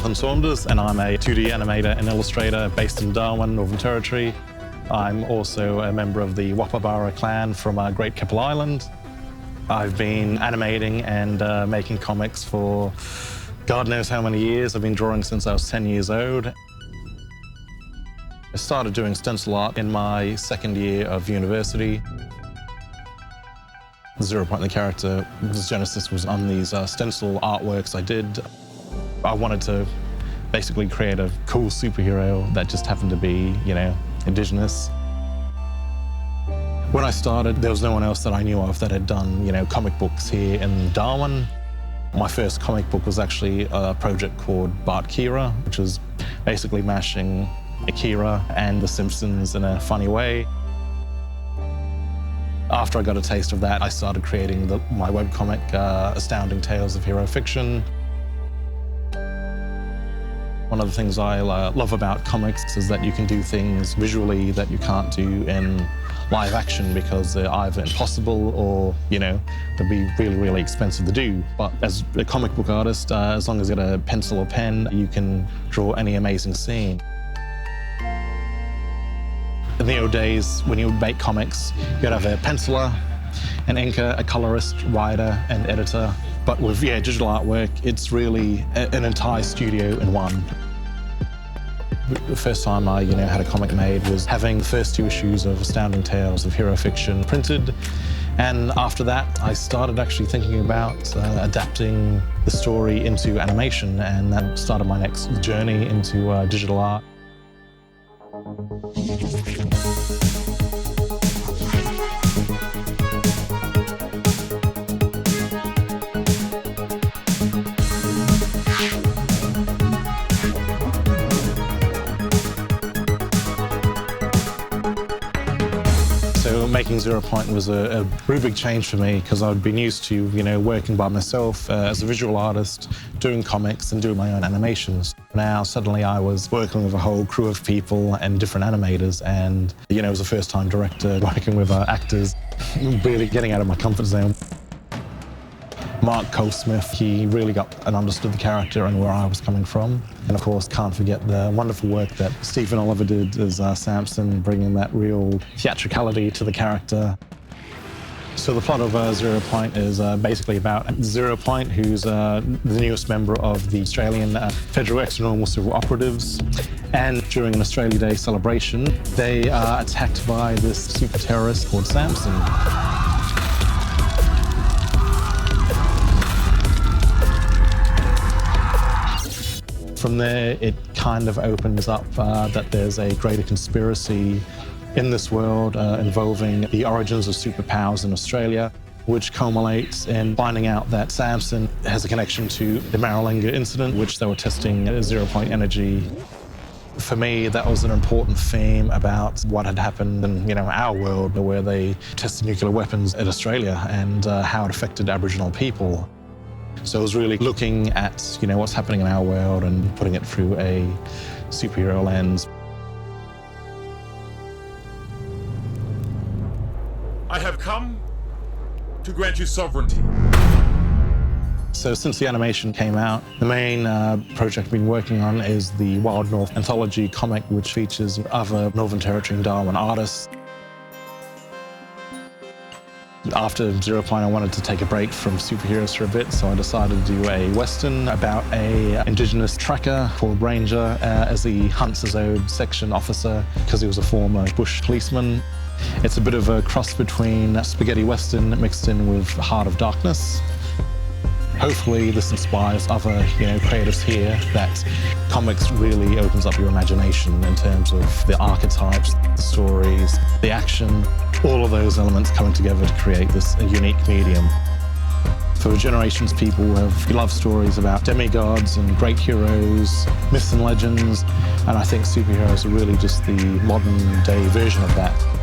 Jonathon Saunders, and I'm a 2D animator and illustrator based in Darwin, Northern Territory. I'm also a member of the Wapabara clan from Great Keppel Island. I've been animating and making comics for God knows how many years. I've been drawing since I was 10 years old. I started doing stencil art in my second year of university. 0 Point, the character, the genesis was on these stencil artworks I did. I wanted to basically create a cool superhero that just happened to be, Indigenous. When I started, there was no one else that I knew of that had done, comic books here in Darwin. My first comic book was actually a project called Bart Kira, which was basically mashing Akira and The Simpsons in a funny way. After I got a taste of that, I started creating my webcomic, Astounding Tales of Hero Fiction. One of the things I love about comics is that you can do things visually that you can't do in live action because they're either impossible or, they'd be really, really expensive to do. But as a comic book artist, as long as you got a pencil or pen, you can draw any amazing scene. In the old days, when you would make comics, you'd have a penciler, an inker, a colorist, writer, and editor. But with digital artwork, it's really an entire studio in one. The first time I had a comic made was having the first 2 issues of Astounding Tales of Hero Fiction printed. And after that, I started actually thinking about adapting the story into animation, and that started my next journey into digital art. So making 0 Point was a really big change for me because I'd been used to, working by myself as a visual artist, doing comics and doing my own animations. Now, suddenly I was working with a whole crew of people and different animators, and, it was a first-time director working with actors, really getting out of my comfort zone. Mark Colesmith, he really got and understood the character and where I was coming from. And of course, can't forget the wonderful work that Stephen Oliver did as Samson, bringing that real theatricality to the character. So the plot of 0 Point is basically about 0 Point, who's the newest member of the Australian Federal Extra-Normal Civil Operatives. And during an Australia Day celebration, they are attacked by this super terrorist called Samson. From there, it kind of opens up that there's a greater conspiracy in this world involving the origins of superpowers in Australia, which culminates in finding out that Samson has a connection to the Maralinga incident, which they were testing 0 Point energy. For me, that was an important theme about what had happened in our world, where they tested nuclear weapons in Australia and how it affected Aboriginal people. So I was really looking at, what's happening in our world and putting it through a superhero lens. I have come to grant you sovereignty. So since the animation came out, the main project I've been working on is the Wild North anthology comic, which features other Northern Territory and Darwin artists. After 0 Point, I wanted to take a break from superheroes for a bit, so I decided to do a Western about a Indigenous tracker called Ranger as he hunts his own section officer because he was a former bush policeman. It's a bit of a cross between spaghetti Western mixed in with Heart of Darkness. Hopefully this inspires other creatives here, that comics really opens up your imagination in terms of the archetypes, the stories, the action, all of those elements coming together to create this unique medium. For generations, people have loved stories about demigods and great heroes, myths and legends, and I think superheroes are really just the modern day version of that.